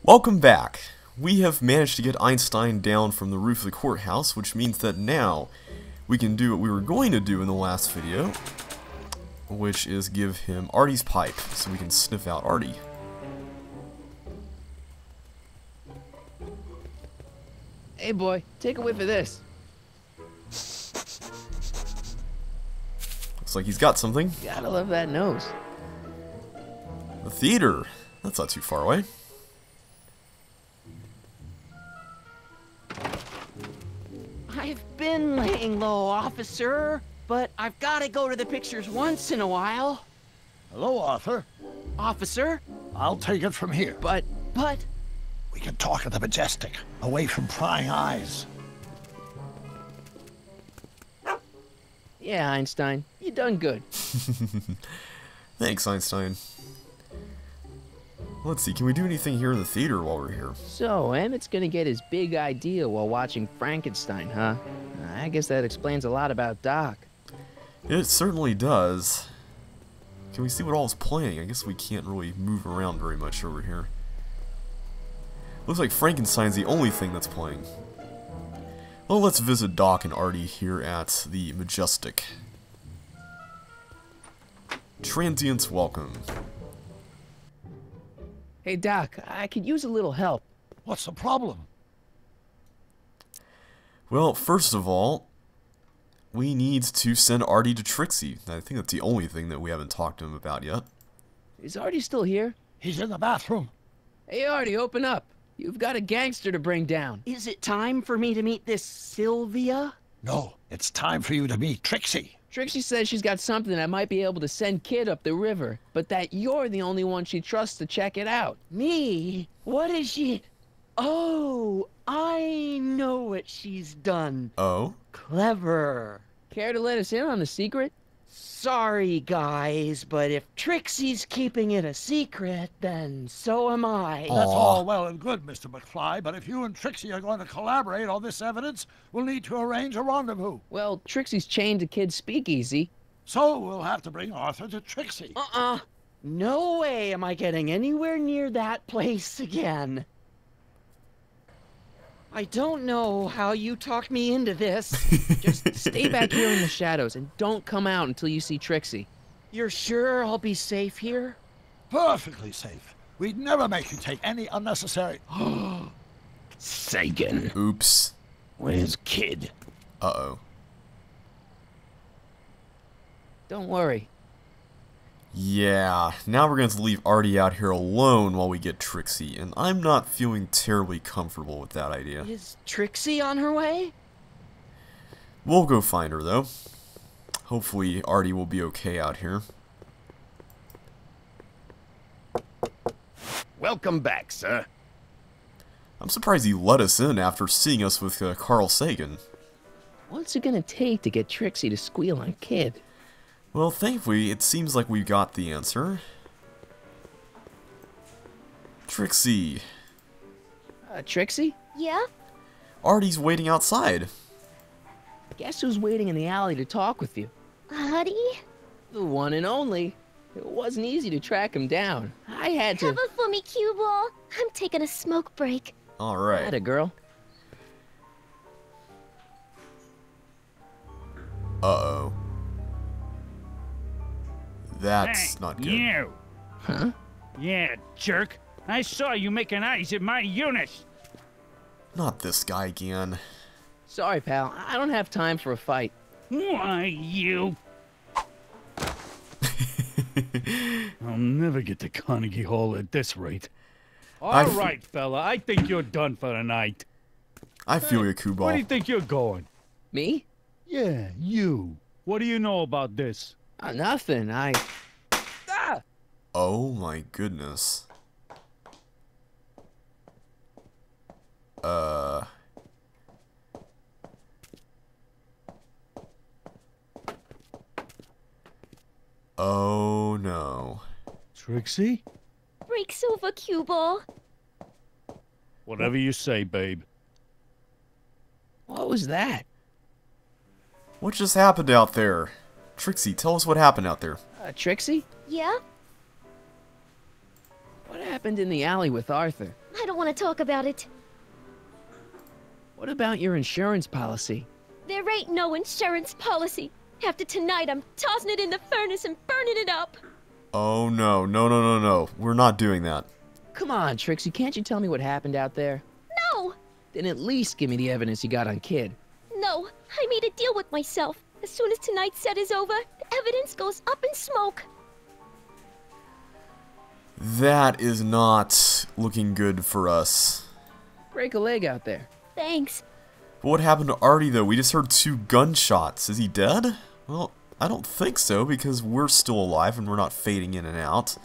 Welcome back. We have managed to get Einstein down from the roof of the courthouse, which means that now we can do what we were going to do in the last video, which is give him Artie's pipe, so we can sniff out Artie. Hey boy, take a whiff of this. Looks like he's got something. Gotta love that nose. The theater. That's not too far away. I've been laying low, officer, but I've got to go to the pictures once in a while. Hello, Arthur. Officer? I'll take it from here. But... We can talk at the Majestic, away from prying eyes. Yeah, Einstein, you done good. Thanks, Einstein. Let's see, can we do anything here in the theater while we're here? So, Emmett's gonna get his big idea while watching Frankenstein, huh? I guess that explains a lot about Doc. It certainly does. Can we see what all is playing? I guess we can't really move around very much over here. Looks like Frankenstein's the only thing that's playing. Well, let's visit Doc and Artie here at the Majestic. Transients welcome. Hey Doc, I could use a little help. What's the problem? Well, first of all, we need to send Artie to Trixie. I think that's the only thing that we haven't talked to him about yet. Is Artie still here? He's in the bathroom. Hey Artie, open up. You've got a gangster to bring down. is it time for me to meet this Sylvia? No, it's time for you to meet Trixie. Trixie says she's got something that might be able to send Kid up the river, but that you're the only one she trusts to check it out. Me? What is she... Oh, I know what she's done. Oh? Clever. Care to let us in on the secret? Sorry, guys, but if Trixie's keeping it a secret, then so am I. That's all well and good, Mr. McFly, but if you and Trixie are going to collaborate on this evidence, we'll need to arrange a rendezvous. Well, Trixie's chained to Kid's speakeasy. So we'll have to bring Arthur to Trixie. No way am I getting anywhere near that place again. I don't know how you talked me into this. Just stay back here in the shadows and don't come out until you see Trixie. You're sure I'll be safe here? Perfectly safe. We'd never make you take any unnecessary... Sagan, Oops. where's Kid? Uh-oh. Don't worry. Yeah, now we're going to leave Artie out here alone while we get Trixie, and I'm not feeling terribly comfortable with that idea. Is Trixie on her way? We'll go find her, though. Hopefully Artie will be okay out here. Welcome back, sir. I'm surprised he let us in after seeing us with Carl Sagan. What's it gonna take to get Trixie to squeal on Kid? Well, thankfully, it seems like we got the answer. Trixie. Trixie? Yeah? Artie's waiting outside. Guess who's waiting in the alley to talk with you? Artie? The one and only. It wasn't easy to track him down. I had to... Cover for me, cue ball. I'm taking a smoke break. Alright. Atta girl. Uh-oh. That's not good. You! Huh? Yeah, jerk. I saw you making eyes at my Eunice. Not this guy again. Sorry, pal. I don't have time for a fight. Why, you... I'll never get to Carnegie Hall at this rate. All right, fella. I think you're done for the night. I feel you, Kubal. Where do you think you're going? Me? Yeah, you. What do you know about this? Nothing. Ah! Oh my goodness. Oh no. Trixie? Breaks over, cue ball. Whatever you say, babe. What was that? What just happened out there? Trixie, tell us what happened out there. Trixie? Yeah? What happened in the alley with Arthur? I I don't want to talk about it. What about your insurance policy? There ain't no insurance policy. After tonight, I'm tossing it in the furnace and burning it up. Oh no, no, no, no, no. We're not doing that. Come on, Trixie, can't you tell me what happened out there? No! Then at least give me the evidence you got on Kid. No, I made a deal with myself. As soon as tonight's set is over, the evidence goes up in smoke. That is not looking good for us. Break a leg out there. Thanks. But what happened to Artie, though? We just heard 2 gunshots. Is he dead? Well, I don't think so, because we're still alive and we're not fading in and out.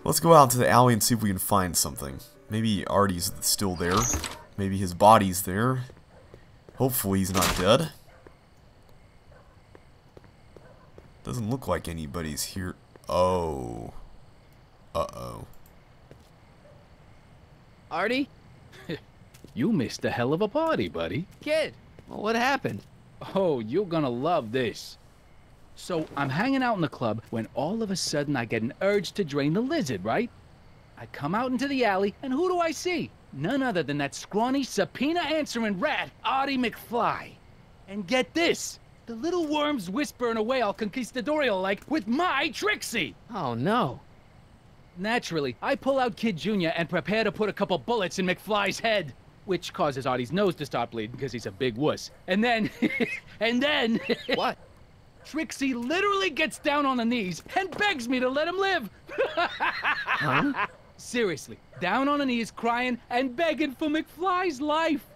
Let's go out to the alley and see if we can find something. Maybe Artie's still there. Maybe his body's there. Hopefully he's not dead. Doesn't look like anybody's here. Oh. Uh-oh. Artie? You missed a hell of a party, buddy. Kid! Well, what happened? Oh, you're gonna love this. So, I'm hanging out in the club when all of a sudden I get an urge to drain the lizard, right? I come out into the alley, and who do I see? None other than that scrawny, subpoena-answering rat, Artie McFly. And get this! The little worm's whispering away all conquistadorial-like with my Trixie! Oh, no. Naturally, I pull out Kid Jr. and prepare to put a couple bullets in McFly's head. Which causes Artie's nose to start bleeding because he's a big wuss. And then... and then... What? Trixie literally gets down on the knees and begs me to let him live. Huh? Seriously, down on the knees crying and begging for McFly's life.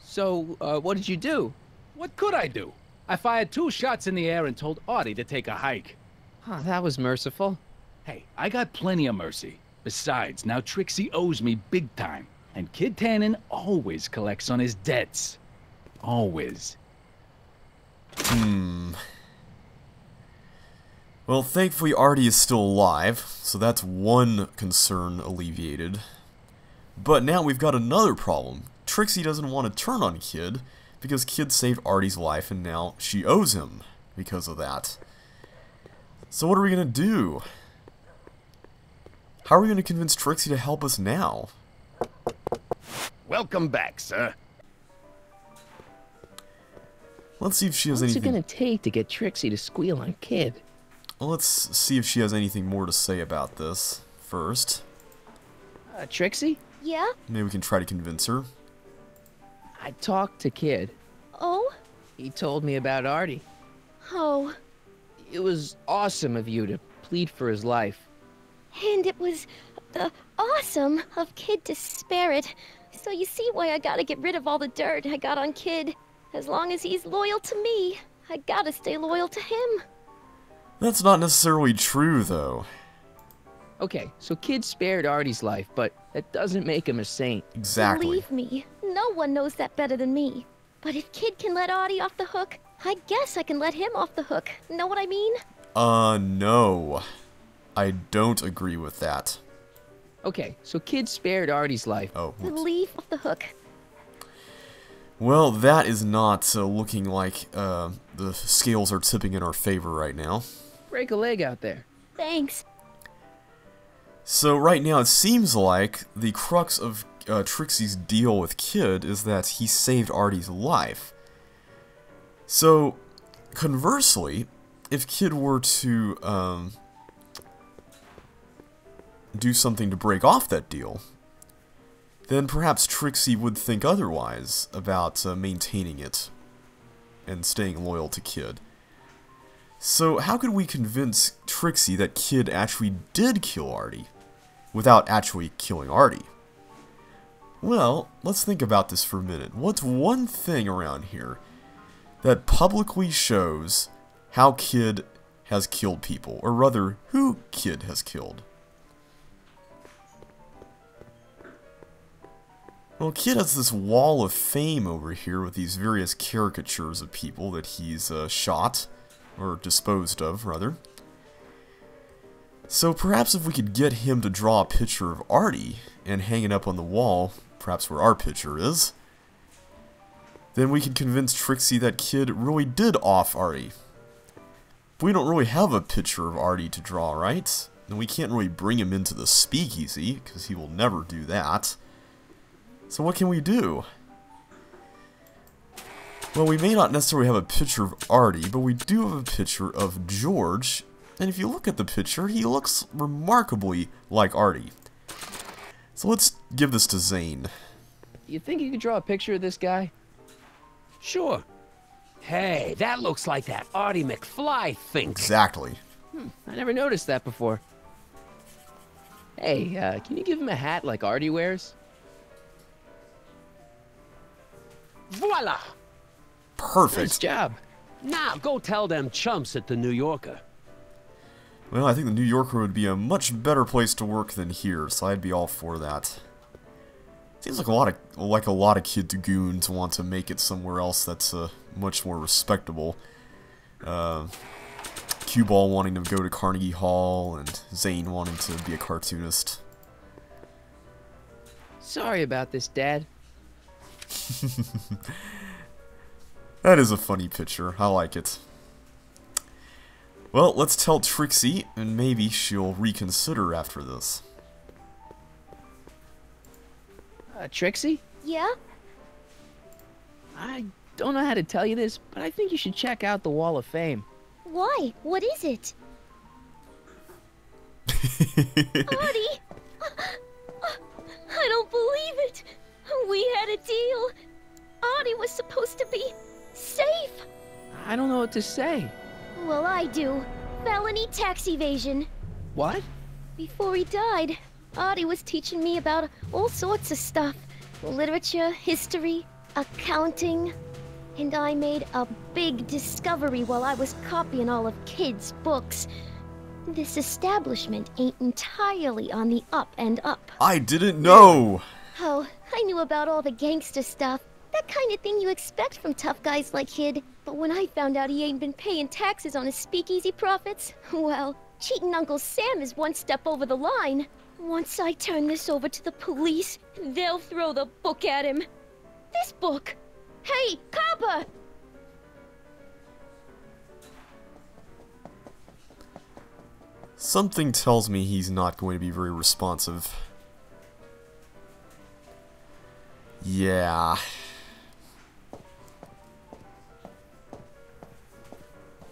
So, what did you do? What could I do? I fired 2 shots in the air and told Artie to take a hike. Huh, that was merciful. Hey, I got plenty of mercy. Besides, now Trixie owes me big time. And Kid Tannen always collects on his debts. Always. Well, thankfully Artie is still alive, so that's one concern alleviated. But now we've got another problem. Trixie doesn't want to turn on Kid, because Kid saved Artie's life and now she owes him because of that. So what are we going to do? How are we going to convince Trixie to help us now? Welcome back, sir. Let's see if she has What's it anything. gonna take to get Trixie to squeal on Kid? Well, let's see if she has anything more to say about this first. Trixie? Yeah? Maybe we can try to convince her. I talked to Kid. Oh? He told me about Artie. Oh. It was awesome of you to plead for his life. And it was awesome of Kid to spare it. So you see why I gotta get rid of all the dirt I got on Kid. As long as he's loyal to me, I gotta stay loyal to him. That's not necessarily true, though. Okay, so Kid spared Artie's life, but that doesn't make him a saint. Exactly. Believe me, no one knows that better than me. But if Kid can let Artie off the hook, I guess I can let him off the hook. Know what I mean? No. I don't agree with that. Okay, so Kid spared Artie's life. Oh, Then whoops. leave off the hook. Well, that is not looking like the scales are tipping in our favor right now. Break a leg out there. Thanks. So right now it seems like the crux of Trixie's deal with Kid is that he saved Artie's life. So, conversely, if Kid were to do something to break off that deal, then perhaps Trixie would think otherwise about maintaining it and staying loyal to Kid. So how could we convince Trixie that Kid actually did kill Artie without actually killing Artie? Well, let's think about this for a minute. What's one thing around here that publicly shows how Kid has killed people, or rather, who Kid has killed? Well, Kid has this wall of fame over here with these various caricatures of people that he's shot, or disposed of, rather. So perhaps if we could get him to draw a picture of Artie and hang it up on the wall, perhaps where our picture is, then we could convince Trixie that Kid really did off Artie. But we don't really have a picture of Artie to draw, right? And we can't really bring him into the speakeasy, because he will never do that. So what can we do? Well, we may not necessarily have a picture of Artie, but we do have a picture of George. And if you look at the picture, he looks remarkably like Artie. So let's give this to Zane. You think you could draw a picture of this guy? Sure. Hey, that looks like that Artie McFly thinks. Exactly. I never noticed that before. Hey, can you give him a hat like Artie wears? Voila! Perfect. Nice job. Now go tell them chumps at the New Yorker. Well, I think the New Yorker would be a much better place to work than here, so I'd be all for that. Seems like a lot of kid goons want to make it somewhere else that's much more respectable. Cue Ball wanting to go to Carnegie Hall, and Zane wanting to be a cartoonist. Sorry about this, Dad. That is a funny picture. I like it. Well, let's tell Trixie, and maybe she'll reconsider after this. Trixie? Yeah? I don't know how to tell you this, but I think you should check out the Wall of Fame. Why? What is it? Artie! I don't believe it! We had a deal! Artie was supposed to be safe! I don't know what to say. Well, I do. Felony tax evasion. What? Before he died, Artie was teaching me about all sorts of stuff. Literature, history, accounting. And I made a big discovery while I was copying all of Kid's books. This establishment ain't entirely on the up and up. I didn't know! Oh, I knew about all the gangster stuff. That kind of thing you expect from tough guys like Kid. But when I found out he ain't been paying taxes on his speakeasy profits, well, cheating Uncle Sam is one step over the line. Once I turn this over to the police, they'll throw the book at him. This book! Hey, copper! Something tells me he's not going to be very responsive. Yeah.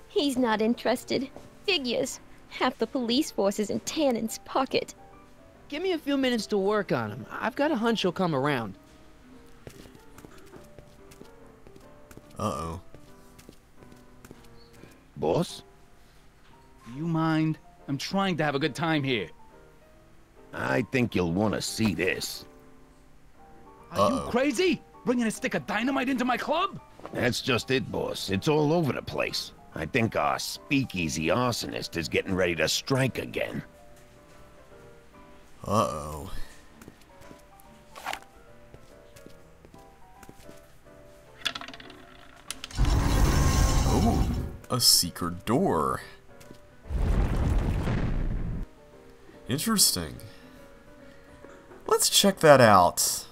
He's not interested. Figures. Half the police force is in Tannen's pocket. Give me a few minutes to work on him. I've got a hunch he'll come around. Uh-oh. Boss? Do you mind? I'm trying to have a good time here. I think you'll want to see this. Are you crazy? Bringing a stick of dynamite into my club? That's just it, boss. It's all over the place. I think our speakeasy arsonist is getting ready to strike again. Uh-oh. Oh, a secret door. Interesting. Let's check that out.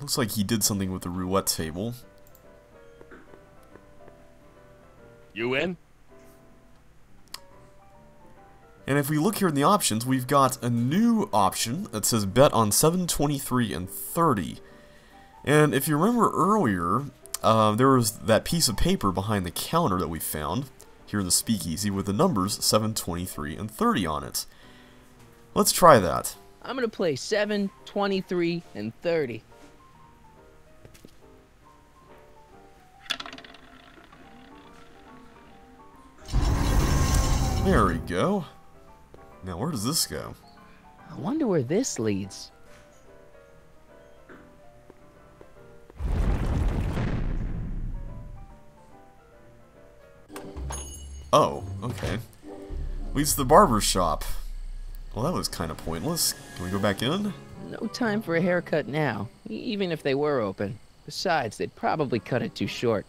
Looks like he did something with the roulette table. You in? And if we look here in the options, we've got a new option that says bet on 7, 23, and 30. And if you remember earlier, there was that piece of paper behind the counter that we found here in the speakeasy with the numbers 7, 23, and 30 on it. Let's try that. I'm gonna play 7, 23, and 30. There we go. Now where does this go? I wonder where this leads. Oh, okay. Leads to the barber shop. Well, that was kind of pointless. Can we go back in? No time for a haircut now, even if they were open. Besides, they'd probably cut it too short.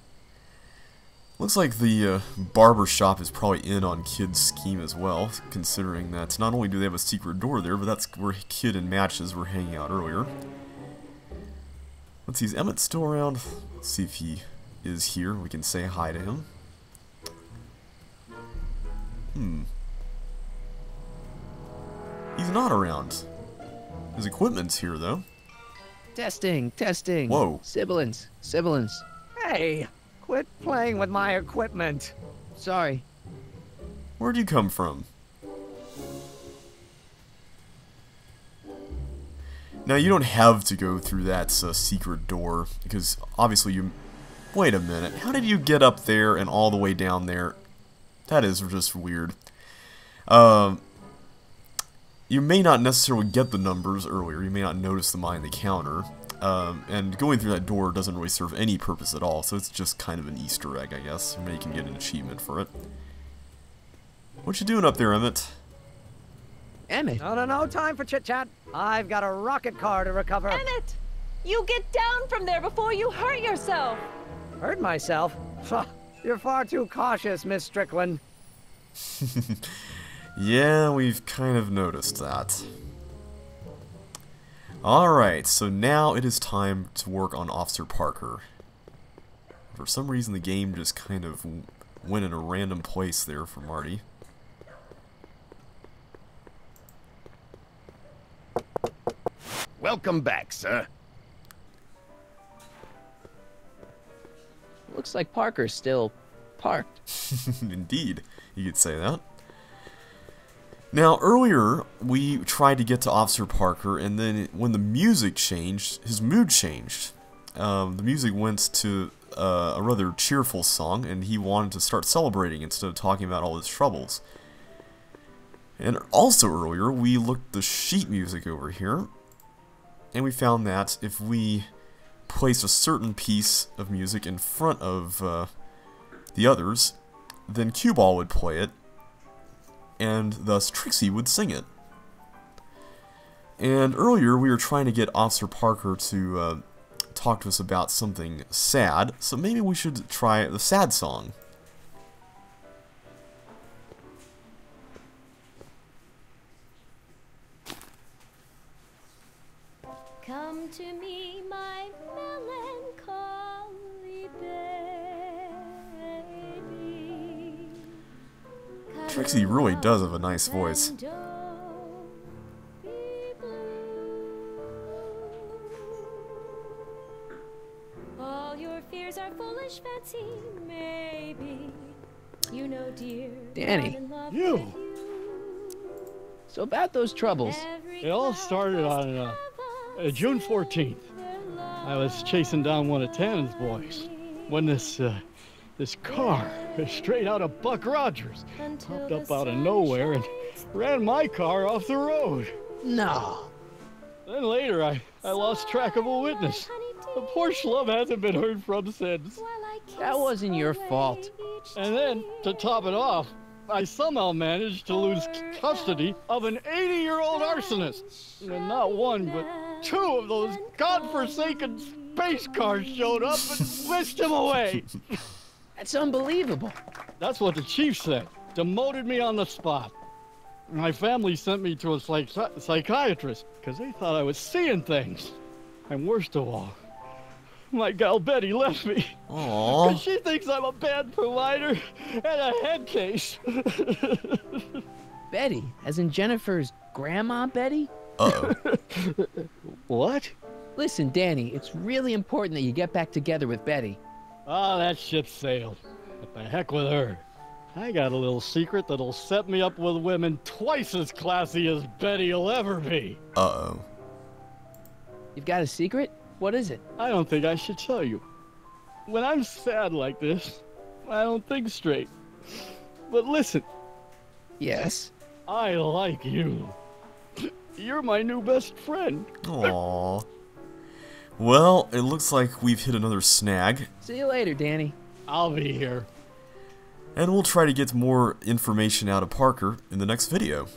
Looks like the barber shop is probably in on Kid's scheme as well, considering that not only do they have a secret door there, but that's where Kid and Matches were hanging out earlier. Let's see, is Emmett still around? Let's see if he is here. We can say hi to him. He's not around. His equipment's here, though. Testing, testing. Whoa. Sibilance, sibilance. Hey, quit playing with my equipment. Sorry. Where'd you come from? Now, you don't have to go through that secret door, because obviously you... Wait a minute, how did you get up there and all the way down there? That is just weird. You may not necessarily get the numbers earlier, you may not notice them behind the counter, and going through that door doesn't really serve any purpose at all, so it's just kind of an Easter egg, I guess. Maybe you can get an achievement for it. What you doing up there, Emmett? Emmett. No time for chit-chat. I've got a rocket car to recover. Emmett! You get down from there before you hurt yourself! Hurt myself? You're far too cautious, Miss Strickland. Yeah, we've kind of noticed that. Alright, so now it is time to work on Officer Parker. For some reason the game just kind of went in a random place there for Artie. Welcome back, sir. Looks like Parker's still parked. Indeed, you could say that. Now, earlier, we tried to get to Officer Parker, and then when the music changed, his mood changed. The music went to a rather cheerful song, and he wanted to start celebrating instead of talking about all his troubles. And also earlier, we looked at the sheet music over here, and we found that if we place a certain piece of music in front of the others, then Cue Ball would play it, and thus Trixie would sing it. And earlier we were trying to get Officer Parker to talk to us about something sad, so maybe we should try the sad song. Come to me, my melancholy baby. Trixie really does have a nice voice. And don't be blue. All your fears are foolish fancy, maybe. You know, dear, Danny. I'm in love You. with you. So about those troubles. Every It all cloud started must on have a June 14th. silver I was chasing down one of Tannen's boys when this car, straight out of Buck Rogers, until popped the up out of sun nowhere and shines ran my car off the road. No. Then later, I lost track of a witness. The poor schlub hasn't been heard from since. while I That kiss wasn't your away fault. each And then, to top it off, I somehow managed to lose custody of an 80-year-old arsonist. And not one, but two of those godforsaken space cars showed up and whisked him away. That's unbelievable. That's what the chief said. Demoted me on the spot. My family sent me to a psychiatrist because they thought I was seeing things. And worst of all, my gal Betty left me. Aww. She thinks I'm a bad provider and a head case. Betty, as in Jennifer's grandma Betty? Uh-oh. What? Listen, Danny, it's really important that you get back together with Betty. Ah, that ship sailed. What the heck with her? I got a little secret that'll set me up with women twice as classy as Betty will ever be. Uh-oh. You've got a secret? What is it? I don't think I should tell you. When I'm sad like this, I don't think straight. But listen, Yes. I like you. You're my new best friend. Aww. Well, it looks like we've hit another snag, See you later, Danny. I'll be here. and we'll try to get more information out of Parker in the next video.